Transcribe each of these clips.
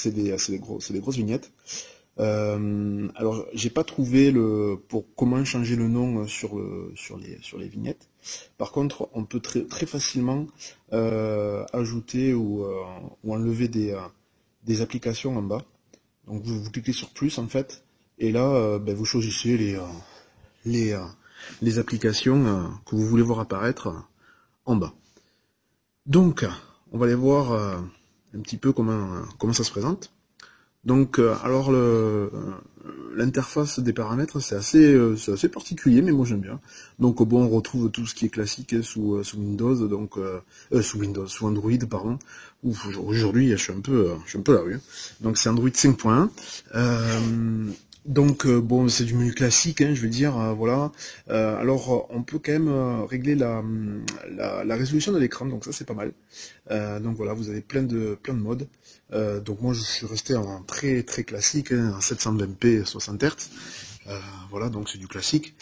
c'est des grosses vignettes. Alors, j'ai pas trouvé pour comment changer le nom sur les vignettes. Par contre, on peut très facilement ajouter ou enlever des applications en bas. Donc, vous cliquez sur plus en fait, et là, ben, vous choisissez les, euh, les applications que vous voulez voir apparaître en bas. Donc, on va aller voir un petit peu comment ça se présente. Donc, alors l'interface des paramètres, c'est assez particulier, mais moi j'aime bien. Donc bon, on retrouve tout ce qui est classique sous Windows, donc sous Android, pardon. Ouf, aujourd'hui, je suis un peu là, oui. Donc c'est Android 5.1. Donc bon, c'est du menu classique, hein, je veux dire, voilà. Alors on peut quand même régler la résolution de l'écran, donc ça c'est pas mal. Donc voilà, vous avez plein de modes. Donc moi je suis resté en très très classique, hein, en 720p 60 Hz. Voilà, donc c'est du classique,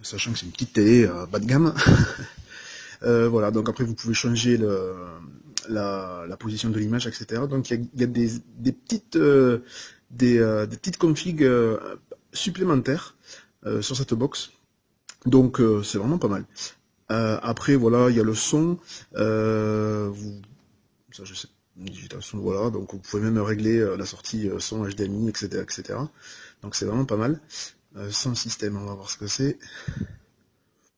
sachant que c'est une petite télé bas de gamme. Voilà, donc après vous pouvez changer la position de l'image, etc. Donc il y a des petites configs supplémentaires sur cette box. Donc c'est vraiment pas mal. Après voilà, il y a le son. Ça je sais, digital son, voilà. Donc vous pouvez même régler la sortie son HDMI, etc., etc. Donc c'est vraiment pas mal. Son système, on va voir ce que c'est.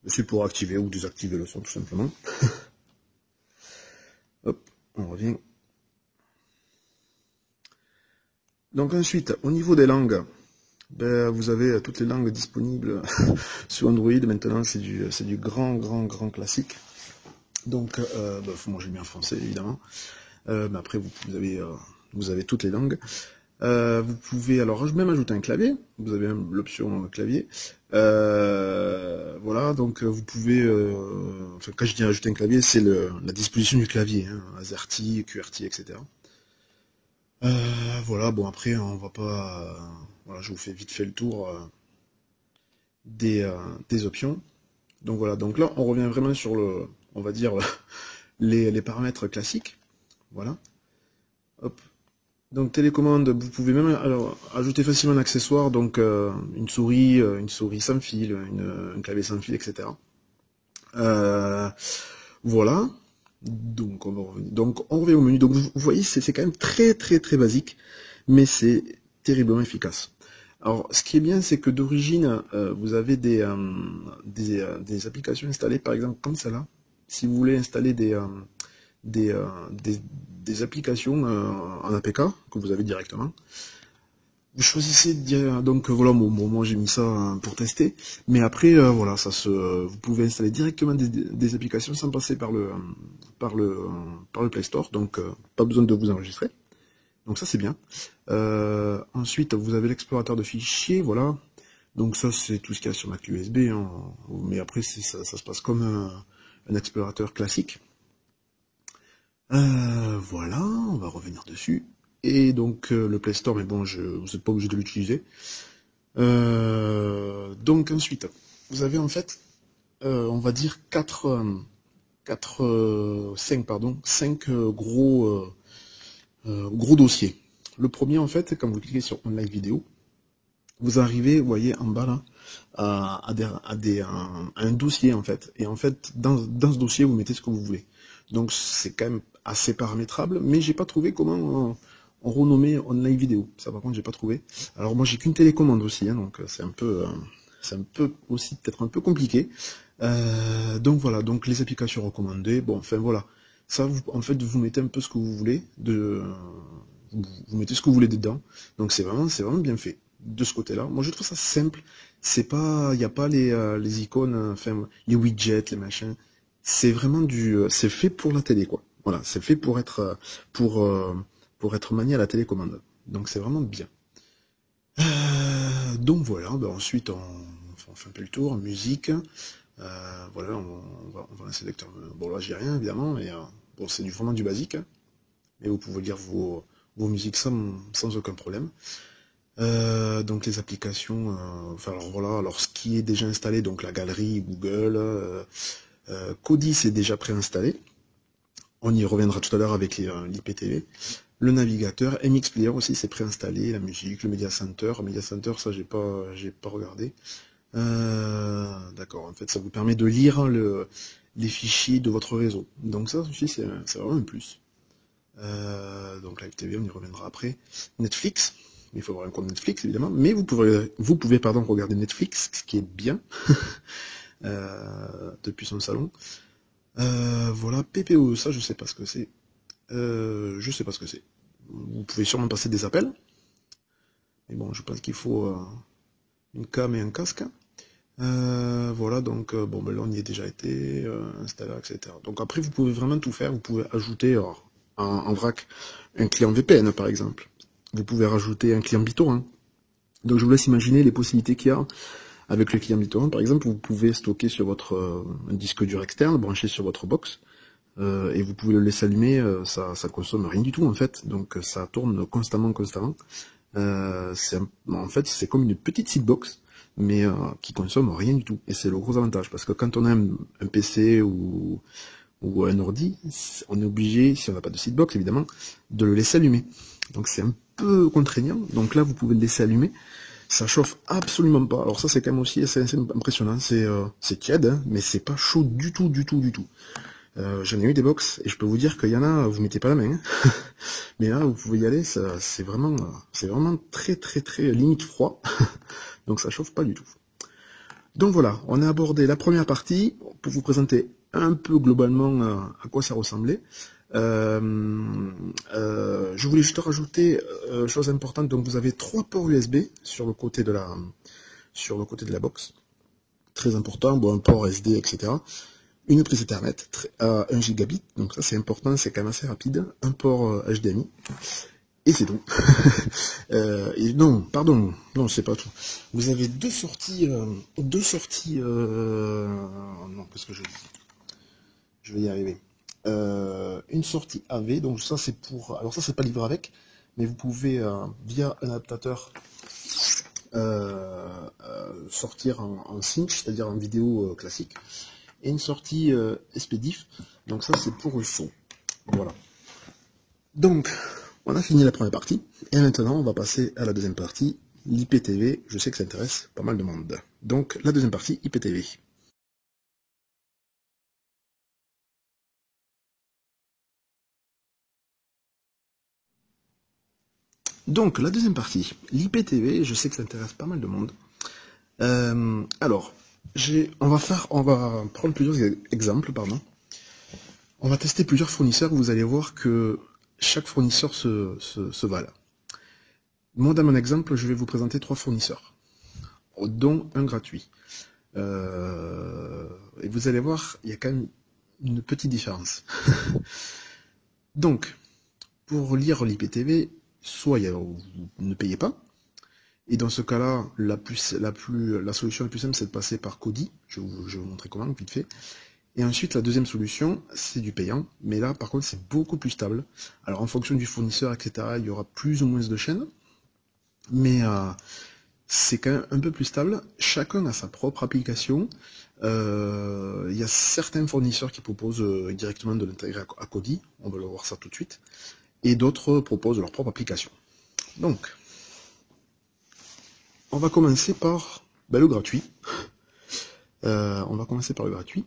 C'est pour activer ou désactiver le son tout simplement. Hop, on revient. Donc ensuite, au niveau des langues, ben, vous avez toutes les langues disponibles sur Android. Maintenant, c'est du grand classique. Donc, ben, moi j'ai mis en français évidemment. Mais après, vous avez toutes les langues. Vous pouvez alors même ajouter un clavier. Vous avez même l'option clavier. Voilà, donc vous pouvez. Enfin, quand je dis ajouter un clavier, c'est la disposition du clavier, hein, AZERTY, QWERTY, etc. Voilà, bon après on va pas. Voilà, je vous fais vite fait le tour des options. Donc voilà, donc là on revient vraiment sur on va dire les paramètres classiques. Voilà. Hop. Donc télécommande, vous pouvez même ajouter facilement un accessoire, donc une souris sans fil, un clavier sans fil, etc. Voilà. Donc on revient au menu. Donc vous voyez, c'est quand même très basique, mais c'est terriblement efficace. Alors ce qui est bien, c'est que d'origine, vous avez des applications installées, par exemple comme celle-là. Si vous voulez installer des applications en APK que vous avez directement. Vous choisissez donc voilà, moi j'ai mis ça pour tester, mais après voilà, vous pouvez installer directement des applications sans passer par le Play Store, donc pas besoin de vous enregistrer. Donc ça c'est bien. Ensuite vous avez l'explorateur de fichiers, voilà. Donc ça c'est tout ce qu'il y a sur ma clé USB, hein, mais après ça se passe comme un explorateur classique. Voilà, on va revenir dessus. Et donc le Play Store, mais bon, vous n'êtes pas obligé de l'utiliser. Donc ensuite, vous avez en fait, on va dire 5 gros dossiers. Le premier en fait, quand vous cliquez sur Online Vidéo, vous arrivez, vous voyez en bas là, à un dossier en fait. Et en fait, dans ce dossier, vous mettez ce que vous voulez. Donc c'est quand même assez paramétrable, mais j'ai pas trouvé comment on renommait Online Vidéo. Ça par contre j'ai pas trouvé. Alors moi j'ai qu'une télécommande aussi, hein, donc c'est un peu aussi peut-être un peu compliqué. Donc voilà, donc les applications recommandées, bon enfin voilà. Ça en fait vous mettez un peu ce que vous voulez, vous mettez ce que vous voulez dedans. Donc c'est vraiment bien fait de ce côté-là. Moi je trouve ça simple. C'est pas, il n'y a pas les icônes, enfin les widgets, les machins. C'est vraiment c'est fait pour la télé quoi. Voilà, c'est fait pour être manié à la télécommande. Donc c'est vraiment bien. Donc voilà, ben ensuite on fait un peu le tour, musique. Voilà, on va lancer le lecteur. Bon là j'ai rien évidemment, mais bon c'est vraiment du basique. Hein. Mais vous pouvez lire vos musiques sans aucun problème. Donc les applications, enfin alors voilà, alors ce qui est déjà installé, donc la galerie, Google, Kodi c'est déjà préinstallé. On y reviendra tout à l'heure avec l'IPTV. le navigateur, MX Player aussi c'est préinstallé, la musique, le Media Center, ça j'ai pas regardé. D'accord, en fait ça vous permet de lire les fichiers de votre réseau. Donc ça aussi c'est vraiment un plus. Donc Live TV, on y reviendra après. Netflix, il faut avoir un compte Netflix évidemment, mais vous pouvez regarder Netflix, ce qui est bien, depuis son salon. Voilà, PPO, ça je sais pas ce que c'est. Je sais pas ce que c'est. Vous pouvez sûrement passer des appels. Mais bon, je pense qu'il faut une cam et un casque. Voilà, donc bon, ben là on y est déjà été, installé, etc. Donc après, vous pouvez vraiment tout faire. Vous pouvez ajouter en vrac un client VPN par exemple. Vous pouvez rajouter un client BitTorrent. Donc je vous laisse imaginer les possibilités qu'il y a avec le client BitTorrent. Par exemple, vous pouvez stocker sur votre un disque dur externe, branché sur votre box. Et vous pouvez le laisser allumer, ça consomme rien du tout en fait, donc ça tourne constamment. En fait c'est comme une petite seedbox, mais qui consomme rien du tout. Et c'est le gros avantage, parce que quand on a un PC ou un ordi, on est obligé, si on n'a pas de seedbox évidemment, de le laisser allumer. Donc c'est un peu contraignant, donc là vous pouvez le laisser allumer. Ça chauffe absolument pas. Alors ça c'est quand même aussi assez impressionnant, c'est tiède, hein, mais c'est pas chaud du tout. J'en ai eu des box et je peux vous dire qu'il y en a, vous mettez pas la main, hein. Mais là vous pouvez y aller, c'est vraiment très limite froid, donc ça chauffe pas du tout. Donc voilà, on a abordé la première partie pour vous présenter un peu globalement à quoi ça ressemblait. Je voulais juste rajouter chose importante, donc vous avez 3 ports USB sur le côté de la box, très important, bon un port SD, etc. Une prise Ethernet à 1 gigabit, donc ça c'est important, c'est quand même assez rapide, un port HDMI, et c'est tout. Et non, pardon, non c'est pas tout. Vous avez deux sorties, non, qu'est-ce que je dis? Je vais y arriver. Une sortie AV, donc ça c'est pour, alors ça c'est pas livré avec, mais vous pouvez via un adaptateur sortir en cinch, c'est-à-dire en vidéo classique, et une sortie SPDIF, donc ça c'est pour le son. Voilà. Donc, on a fini la première partie, et maintenant on va passer à la deuxième partie, l'IPTV, je sais que ça intéresse pas mal de monde. Donc, la deuxième partie, IPTV. Donc, la deuxième partie, l'IPTV, je sais que ça intéresse pas mal de monde. Alors, on va prendre plusieurs exemples, pardon. On va tester plusieurs fournisseurs, vous allez voir que chaque fournisseur se valent. Moi, dans mon exemple, je vais vous présenter 3 fournisseurs, dont un gratuit. Et vous allez voir, il y a quand même une petite différence. Donc, pour lire l'IPTV, soit vous ne payez pas, et dans ce cas-là, la solution la plus simple, c'est de passer par Kodi. Je vais vous montrer comment, vite fait. Et ensuite, la deuxième solution, c'est du payant, mais là, par contre, c'est beaucoup plus stable. Alors, en fonction du fournisseur, etc., il y aura plus ou moins de chaînes, mais c'est quand même un peu plus stable. Chacun a sa propre application. Il y a certains fournisseurs qui proposent directement de l'intégrer à Kodi, on va le voir ça tout de suite, et d'autres proposent leur propre application. Donc, on va commencer par le gratuit. On va commencer par le gratuit.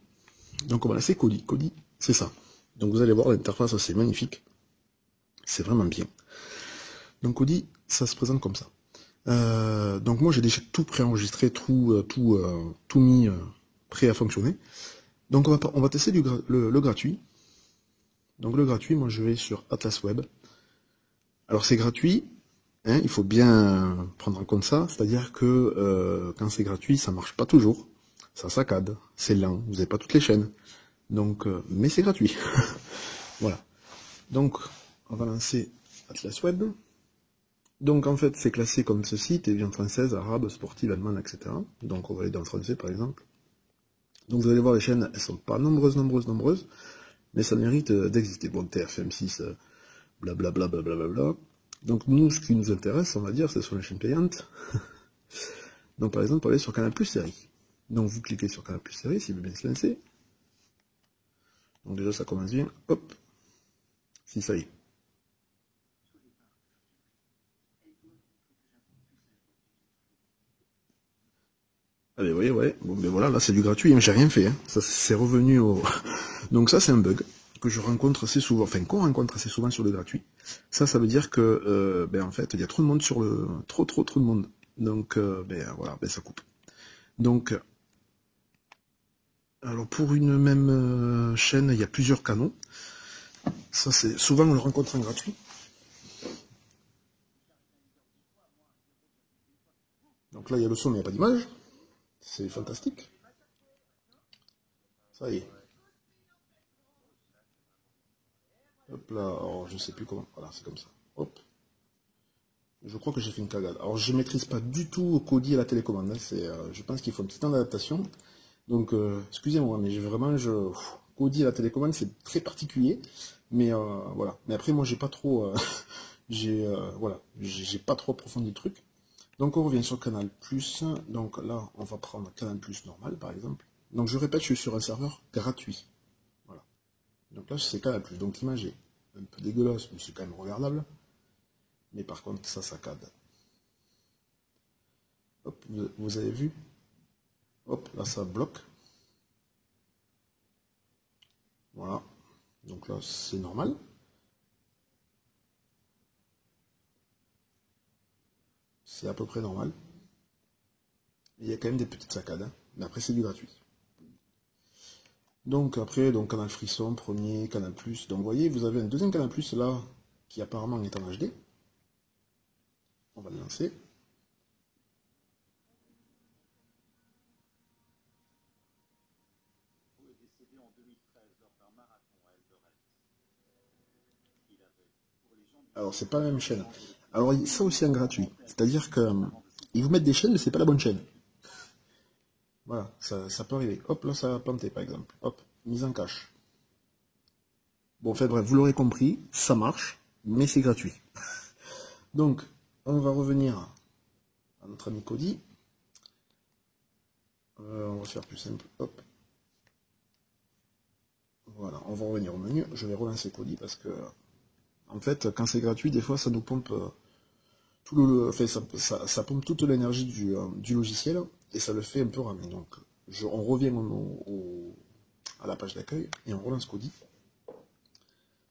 Donc on va laisser Kodi. Kodi, c'est ça. Donc vous allez voir, l'interface c'est magnifique. C'est vraiment bien. Donc Kodi, ça se présente comme ça. Donc moi j'ai déjà tout préenregistré, tout mis prêt à fonctionner. Donc on va tester le gratuit. Donc le gratuit, moi je vais sur Atlas Web. Alors c'est gratuit, hein, il faut bien prendre en compte ça, c'est-à-dire que quand c'est gratuit, ça marche pas toujours. Ça saccade, c'est lent, vous n'avez pas toutes les chaînes. Donc, mais c'est gratuit. Voilà. Donc, on va lancer Atlas Web. Donc, en fait, c'est classé comme ceci, télévision française, arabe, sportive, allemande, etc. Donc, on va aller dans le français, par exemple. Donc, vous allez voir, les chaînes, elles sont pas nombreuses, mais ça mérite d'exister. Bon, TFM6, blablabla, blablabla. Donc, nous, ce qui nous intéresse, on va dire, ce sont les chaînes payantes. Donc, par exemple, on va aller sur Canal Plus Série. Donc, vous cliquez sur Canal Plus Série, s'il veut bien se lancer. Donc déjà ça commence bien, hop, si ça y est. Allez, vous voyez, ouais. Bon, ben voilà, là c'est du gratuit, hein, j'ai rien fait. Hein. Ça, c'est revenu au... Donc ça, c'est un bug que je rencontre assez souvent, enfin qu'on rencontre assez souvent sur le gratuit. Ça veut dire que, ben en fait, il y a trop de monde sur le... Trop de monde. Donc, ben voilà, ben ça coupe. Donc, alors pour une même chaîne, il y a plusieurs canaux. Ça, c'est souvent on le rencontre en gratuit. Donc là, il y a le son, mais il n'y a pas d'image. C'est fantastique. Ça y est. Hop là, alors je sais plus comment. Voilà, c'est comme ça. Hop. Je crois que j'ai fait une cagade. Alors je maîtrise pas du tout Kodi à la télécommande. Hein. Je pense qu'il faut un petit temps d'adaptation. Donc excusez-moi, mais Kodi à la télécommande c'est très particulier. Mais voilà. Mais après moi j'ai pas trop, voilà, j'ai pas trop approfondi le truc. Donc on revient sur Canal+. Donc là on va prendre Canal+ normal par exemple. Donc je répète, je suis sur un serveur gratuit. Voilà. Donc là c'est Canal+. Donc l'image est un peu dégueulasse, mais c'est quand même regardable. Mais par contre ça saccade. Hop, vous avez vu? Hop, là ça bloque. Voilà. Donc là c'est normal. C'est à peu près normal. Il y a quand même des petites saccades. Hein. Mais après c'est du gratuit. Donc après, donc Canal Frisson, premier, Canal+. Donc vous voyez, vous avez un deuxième Canal+, là, qui apparemment est en HD. On va le lancer. Alors c'est pas la même chaîne. Alors ça aussi en gratuit. C'est-à-dire que ils vous mettent des chaînes, mais c'est pas la bonne chaîne. Voilà, ça peut arriver. Hop, là ça a planté par exemple. Hop, mise en cache. Bon, en fait bref, vous l'aurez compris, ça marche, mais c'est gratuit. Donc, on va revenir à notre ami Kodi. On va faire plus simple. Hop. Voilà, on va revenir au menu. Je vais relancer Kodi parce que, en fait, quand c'est gratuit, des fois, ça nous pompe tout enfin, ça pompe toute l'énergie du logiciel et ça le fait un peu ramer. Donc, on revient à la page d'accueil et on relance Kodi.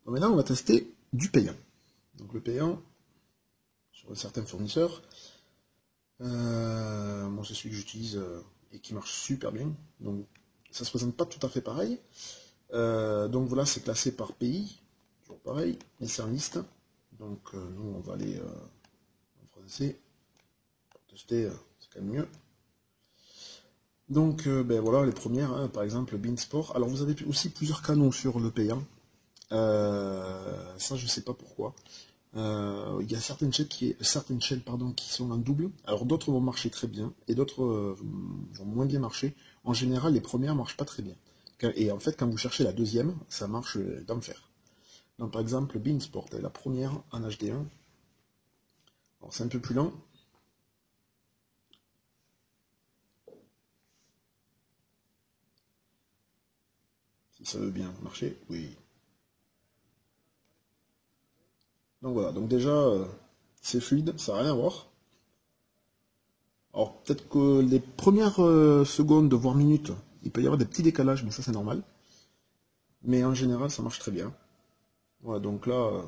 Donc maintenant, on va tester du payant. Donc le payant sur certains fournisseurs. Moi, c'est celui que j'utilise et qui marche super bien. Donc, ça se présente pas tout à fait pareil. Donc voilà, c'est classé par pays, toujours pareil, mais c'est en liste. Donc nous, on va aller en français pour tester, c'est quand même mieux. Donc ben voilà, les premières, hein, par exemple Beansport. Alors vous avez aussi plusieurs canaux sur le payant. Ça, je sais pas pourquoi. Il y a certaines chaînes qui sont en double. Alors d'autres vont marcher très bien et d'autres vont moins bien marcher. En général, les premières marchent pas très bien. Et en fait, quand vous cherchez la deuxième, ça marche d'enfer. Donc par exemple, Beansport, la première en HD1. Alors c'est un peu plus lent. Si ça veut bien marcher, oui. Donc voilà, donc déjà, c'est fluide, ça n'a rien à voir. Alors peut-être que les premières secondes, voire minutes, il peut y avoir des petits décalages, mais ça c'est normal. Mais en général, ça marche très bien. Voilà, donc là,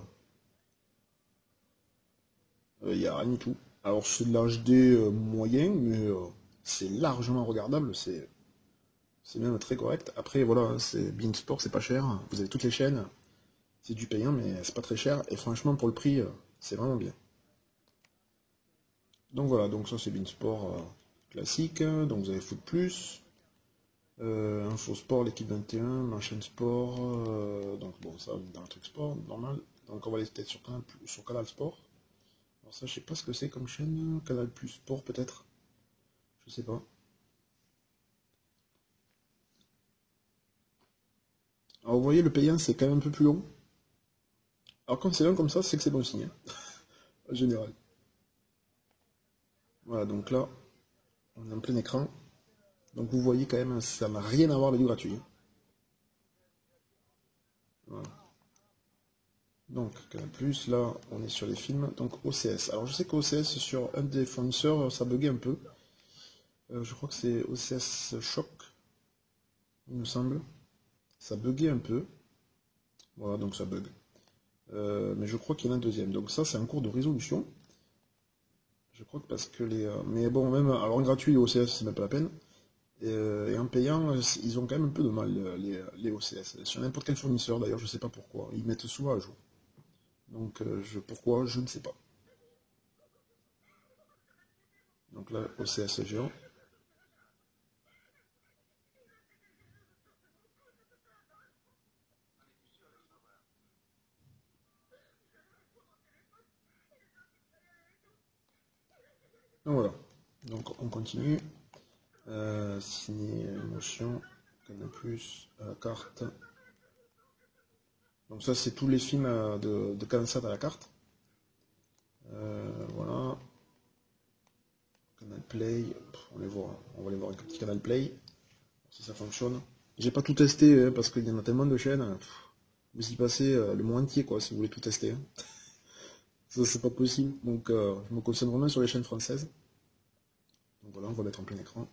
il n'y a rien du tout. Alors c'est de l'HD moyen, mais c'est largement regardable, c'est même très correct. Après voilà, c'est Beansport, c'est pas cher, vous avez toutes les chaînes, c'est du payant, mais c'est pas très cher, et franchement pour le prix, c'est vraiment bien. Donc voilà, donc ça c'est Beansport classique, donc vous avez Foot Plus, Info Sport, l'équipe 21, Manchaîne Sport, donc bon ça dans le truc sport, normal. Donc on va aller peut-être sur Canal Sport. Alors ça je sais pas ce que c'est comme chaîne, Canal Plus Sport peut-être, je sais pas. Alors vous voyez le payant c'est quand même un peu plus long. Alors quand c'est long comme ça, c'est que c'est bon signe, hein, en général. Voilà, donc là, on est en plein écran. Donc vous voyez quand même, ça n'a rien à voir avec du gratuit. Voilà. Donc, plus là, on est sur les films. Donc OCS. Alors je sais qu'OCS, sur un des fournisseurs, ça buguait un peu. Je crois que c'est OCS Shock, il me semble. Ça buguait un peu. Voilà, donc ça bug. Mais je crois qu'il y en a un deuxième. Donc ça, c'est en cours de résolution. Je crois que parce que les... mais bon, même... Alors en gratuit, les OCS, c'est même pas la peine. Et en payant, ils ont quand même un peu de mal, les OCS. Sur n'importe quel fournisseur, d'ailleurs, je sais pas pourquoi. Ils mettent souvent à jour. Donc pourquoi, je ne sais pas. Donc là, OCS géant. Donc voilà. Donc on continue. Signer émotion, Canal+, à la carte. Donc ça c'est tous les films de CanalSat à la carte. Voilà. Canal Play, on va les voir avec un petit Canal Play, si ça fonctionne. J'ai pas tout testé parce qu'il y en a tellement de chaînes. Vous y passez le mois entier quoi si vous voulez tout tester. Hein. Ça c'est pas possible. Donc je me concentre vraiment sur les chaînes françaises. Donc voilà, on va mettre en plein écran.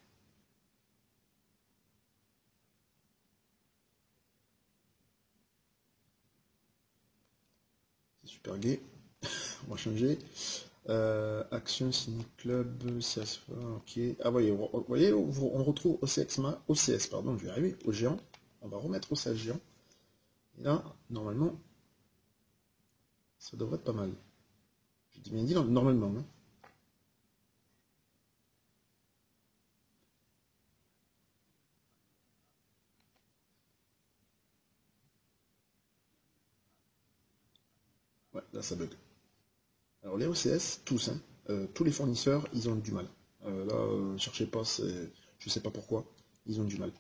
C'est super gai. On va changer. Action Ciné Club, CSFA, ok. Ah voyez, vous voyez, on retrouve OCS, pardon, je vais arriver, au géant. On va remettre OCS géant. Et là, normalement, ça devrait être pas mal. Je dis bien dit normalement. Hein. Ouais, là ça bug. Alors les OCS, tous, hein, tous les fournisseurs, ils ont du mal. Là, cherchez pas, je sais pas pourquoi, ils ont du mal.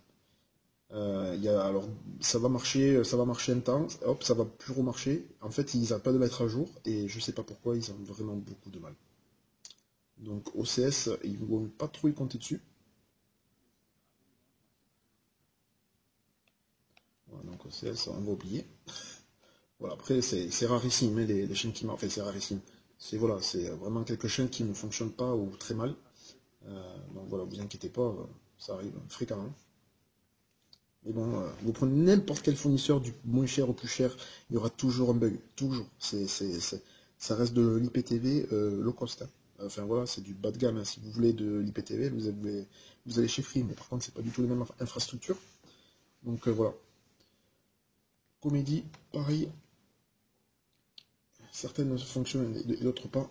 Alors, ça va marcher un temps, hop, ça va plus remarcher. En fait, ils n'arrêtent pas de mettre à jour, et je sais pas pourquoi, ils ont vraiment beaucoup de mal. Donc OCS, ils ne vont pas trop y compter dessus. Voilà, donc OCS, on va oublier. Voilà, après, c'est rarissime, hein, les chaînes qui marchent. Enfin, c'est rarissime. C'est vraiment quelques chaînes qui ne fonctionnent pas ou très mal. Donc voilà, vous inquiétez pas, ça arrive fréquemment. Mais bon, vous prenez n'importe quel fournisseur, du moins cher au plus cher, il y aura toujours un bug. Toujours. Ça reste de l'IPTV low cost. Hein. Enfin voilà, c'est du bas de gamme. Hein. Si vous voulez de l'IPTV, vous allez chez Free, mais par contre, c'est pas du tout les mêmes infrastructures. Donc voilà. Comédie, pareil. Certaines fonctionnent et d'autres pas.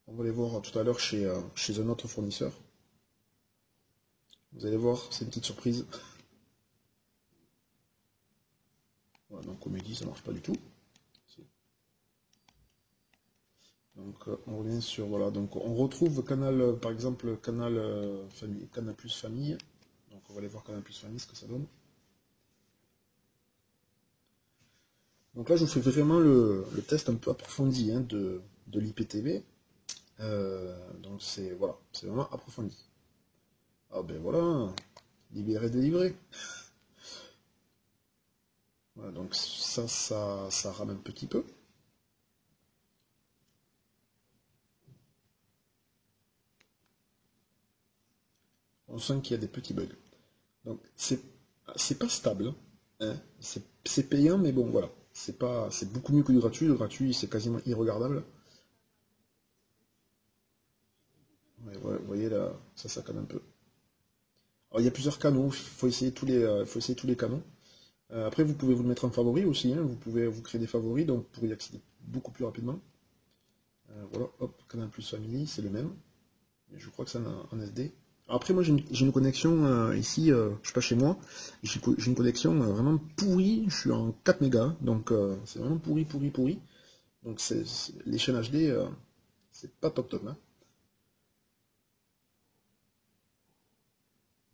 On va les voir tout à l'heure chez un autre fournisseur. Vous allez voir, c'est une petite surprise. Voilà, donc comédie, ça marche pas du tout. Donc on revient sur, voilà, donc on retrouve Canal, par exemple, Canal Plus Famille. Donc on va aller voir Canal Plus Famille, ce que ça donne. Donc là, je vous fais vraiment le test un peu approfondi hein, de l'IPTV. Donc c'est voilà, c'est vraiment approfondi. Ah ben voilà, libéré, délivré. Voilà, donc ça rame un petit peu. On sent qu'il y a des petits bugs. Donc c'est pas stable. Hein. C'est payant, mais bon voilà. C'est beaucoup mieux que du gratuit. Le gratuit, c'est quasiment irregardable. Ouais, vous voyez là, ça saccade un peu. Alors il y a plusieurs canaux, il faut essayer tous les canaux. Après, vous pouvez vous le mettre en favori aussi, hein. Vous pouvez vous créer des favoris, donc pour y accéder beaucoup plus rapidement. Voilà, hop, Canal Plus Family, c'est le même. Mais je crois que c'est en SD. Alors après, moi j'ai une connexion ici, je suis pas chez moi, j'ai une connexion vraiment pourrie, je suis en 4 mégas, donc c'est vraiment pourri. Donc les chaînes HD, c'est pas top top. Hein.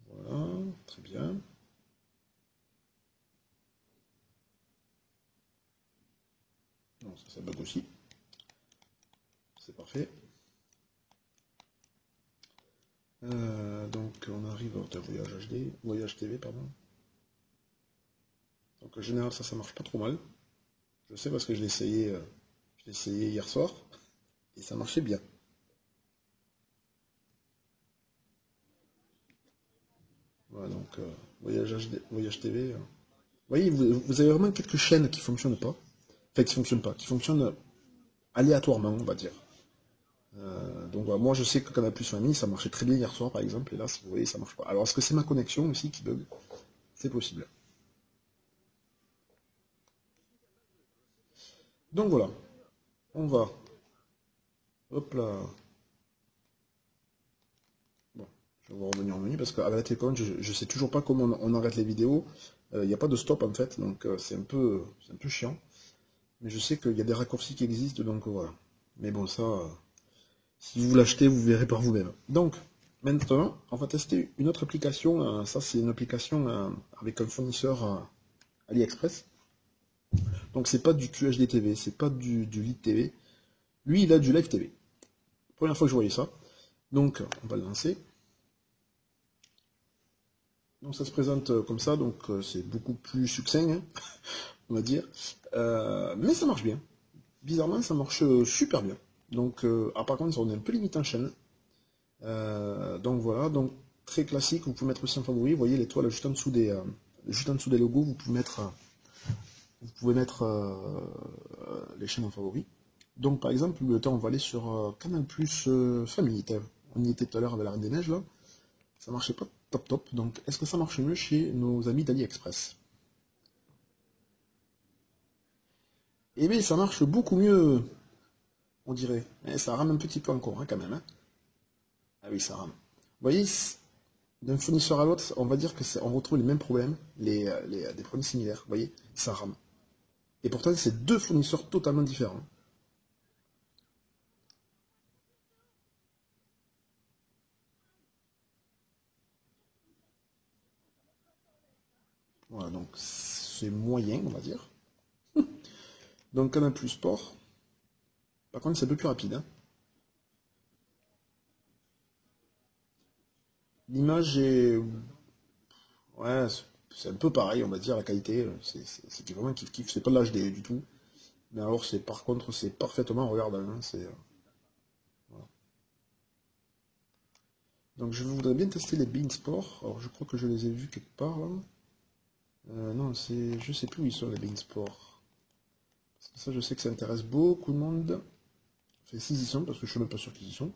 Voilà, très bien. Non, ça bug aussi. C'est parfait. Donc on arrive au voyage TV, pardon. Donc en général ça marche pas trop mal. Je sais parce que je l'ai essayé hier soir et ça marchait bien. Voilà, donc Voyage TV. Vous voyez, vous avez vraiment quelques chaînes qui fonctionnent pas. Enfin, qui fonctionnent pas, qui fonctionnent aléatoirement, on va dire. Donc voilà, moi je sais que Canal Plus Famille, ça marchait très bien hier soir par exemple, et là, si vous voyez, ça marche pas. Alors est-ce que c'est ma connexion aussi qui bug? C'est possible. Donc voilà, on va. Hop là. Bon, je vais revenir en menu parce qu'avec la télécommande, je sais toujours pas comment on arrête les vidéos. Il n'y a pas de stop en fait, donc c'est un peu chiant. Mais je sais qu'il y a des raccourcis qui existent, donc voilà. Mais bon, ça, si vous l'achetez, vous verrez par vous-même. Donc, maintenant, on va tester une autre application. Ça, c'est une application avec un fournisseur AliExpress. Donc, c'est pas du QHD TV, c'est pas du Lit TV. Lui, il a du Live TV. Première fois que je voyais ça. Donc, on va le lancer. Donc, ça se présente comme ça, donc c'est beaucoup plus succinct, hein, on va dire. Mais ça marche bien. Bizarrement, ça marche super bien. Donc, par contre, on est un peu limité en chaîne. Donc voilà, donc très classique, vous pouvez mettre aussi en favori, vous voyez l'étoile juste en dessous des logos, vous pouvez mettre les chaînes en favori. Donc par exemple, le temps on va aller sur Canal Plus Famille, on y était tout à l'heure avec la Reine des Neiges là, ça marchait pas top top, donc est-ce que ça marche mieux chez nos amis d'AliExpress? Eh bien ça marche beaucoup mieux, on dirait, mais ça rame un petit peu encore hein, quand même. Hein. Ah oui, ça rame. Vous voyez, d'un fournisseur à l'autre, on va dire que on retrouve les mêmes problèmes, des problèmes similaires. Vous voyez, ça rame. Et pourtant, c'est deux fournisseurs totalement différents. Voilà, donc c'est moyen, on va dire. Donc Canal Plus Sport, par contre, c'est un peu plus rapide. Hein. L'image est, ouais, c'est un peu pareil, on va dire, la qualité, c'est vraiment kiff kiff. C'est pas de l'HD du tout. Mais alors, par contre, c'est parfaitement regardable. Hein, voilà. Donc je voudrais bien tester les Bean Sport. Alors je crois que je les ai vus quelque part là. Non, je sais plus où ils sont les Bean Sport. Parce que ça, je sais que ça intéresse beaucoup de monde. Enfin, s'ils y sont, parce que je suis même pas sûr qu'ils y sont.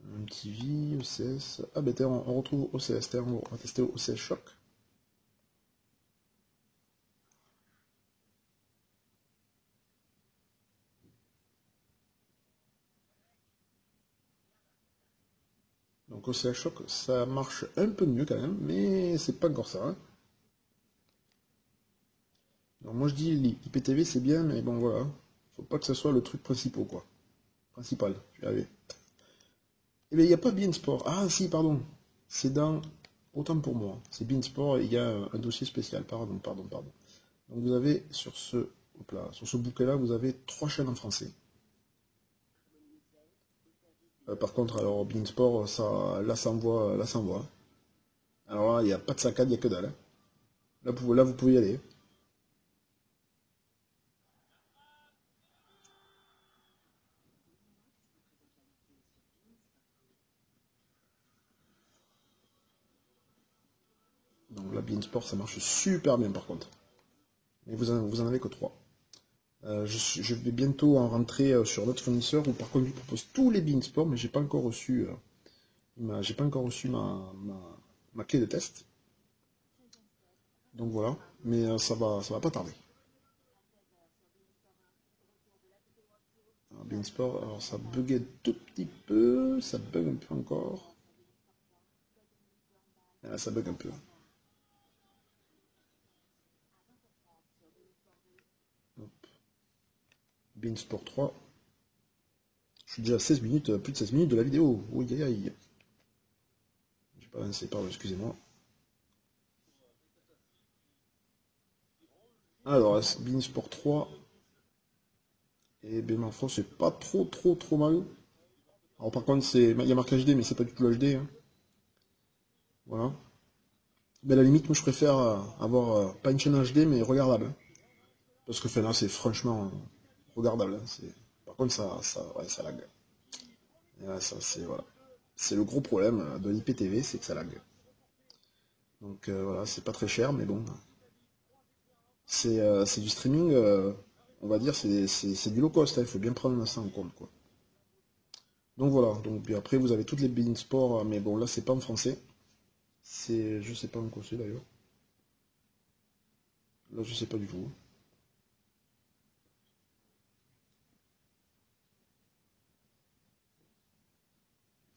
MTV, OCS. Ah, ben on retrouve OCS. On va tester OCS Shock. Donc OCS Shock, ça marche un peu mieux quand même, mais c'est pas encore ça. Hein. Donc moi je dis l'IPTV c'est bien, mais bon voilà. Faut pas que ce soit le truc principal, quoi. Principal, je vais y arriver. Eh bien, il n'y a pas Beansport. Ah, si, pardon. C'est dans. Autant pour moi. C'est Beansport, il y a un dossier spécial. Pardon. Donc, vous avez sur ce bouquet-là, vous avez 3 chaînes en français. Par contre, alors, Beansport, là, ça envoie. Là, ça envoie. Alors là, il n'y a pas de saccade, il n'y a que dalle. Hein. Là, vous pouvez y aller. Donc là, Beansport, ça marche super bien, par contre. Mais vous en avez que 3. Je vais bientôt en rentrer sur notre fournisseur où par contre il propose tous les Beansport, mais j'ai pas encore reçu, j'ai pas encore reçu ma clé de test. Donc voilà, mais ça va pas tarder. Alors, Beansport, alors ça buguait tout petit peu, ça bug un peu encore. Ah, ça bug un peu. Hop. Beansport 3. Je suis déjà à 16 minutes, plus de 16 minutes de la vidéo. Oui, aïe aïe. J'ai pas avancé, pardon, excusez-moi. Alors, Beansport 3. Et ben ma foi, c'est pas trop mal. Alors par contre, il y a marqué HD, mais c'est pas du tout HD. Hein. Voilà. Mais à la limite, moi je préfère avoir pas une chaîne HD, mais regardable. Hein. Parce que là, c'est franchement regardable. Hein. Par contre, ouais, ça lag. Et là, ça, c'est voilà. C'est le gros problème de l'IPTV, c'est que ça lag. Donc voilà, c'est pas très cher, mais bon, c'est du streaming, on va dire, c'est du low cost, il faut bien prendre ça en compte, quoi. Donc voilà, donc puis après vous avez toutes les beIN Sport, mais bon là c'est pas en français, je sais pas en quoi c'est d'ailleurs, là je sais pas du tout.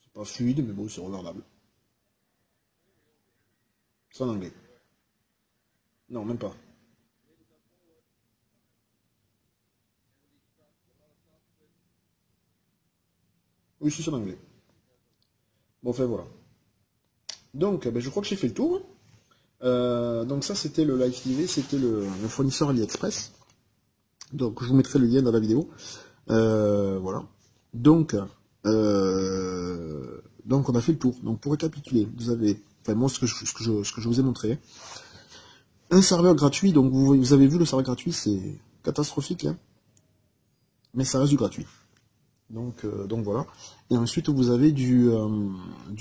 C'est pas fluide, mais bon c'est regardable. C'est en anglais. Non, même pas. Oui, c'est en anglais. Bon, enfin voilà. Donc, ben, je crois que j'ai fait le tour. Donc ça, c'était le Live TV, c'était le fournisseur AliExpress. Donc, je vous mettrai le lien dans la vidéo. Voilà. Donc, donc, on a fait le tour. Donc, pour récapituler, vous avez, enfin, moi, ce que je vous ai montré, un serveur gratuit. Donc, vous avez vu le serveur gratuit, c'est catastrophique, hein, mais ça reste du gratuit. Donc voilà. Et ensuite, vous avez du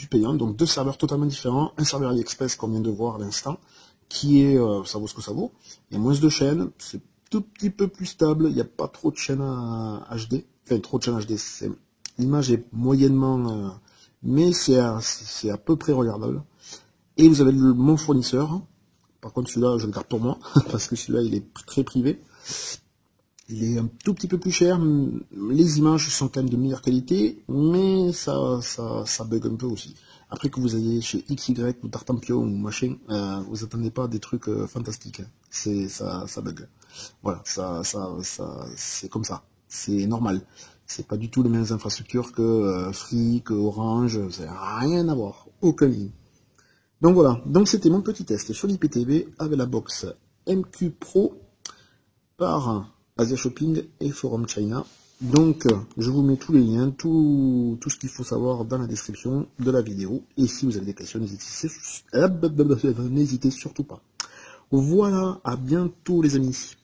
payant, donc deux serveurs totalement différents. Un serveur AliExpress qu'on vient de voir à l'instant, qui est, ça vaut ce que ça vaut. Il y a moins de chaînes, c'est tout petit peu plus stable, il n'y a pas trop de chaînes HD. Enfin, trop de chaînes HD, l'image est moyennement, mais c'est à peu près regardable. Et vous avez mon fournisseur. Par contre, celui-là, je le garde pour moi, parce que celui-là, il est très privé. Il est un tout petit peu plus cher, les images sont quand même de meilleure qualité, mais ça bug un peu aussi. Après que vous ayez chez XY ou Tartampion ou machin, vous attendez pas des trucs fantastiques. Ça bug. Voilà, c'est comme ça. C'est normal. C'est pas du tout les mêmes infrastructures que Free, que Orange, c'est rien à voir. Aucun lien. Donc voilà, donc c'était mon petit test sur l'IPTV avec la box MQ Pro par Asia Shopping et Forum China. Donc, je vous mets tous les liens, tout ce qu'il faut savoir dans la description de la vidéo. Et si vous avez des questions, n'hésitez surtout pas. Voilà, à bientôt les amis.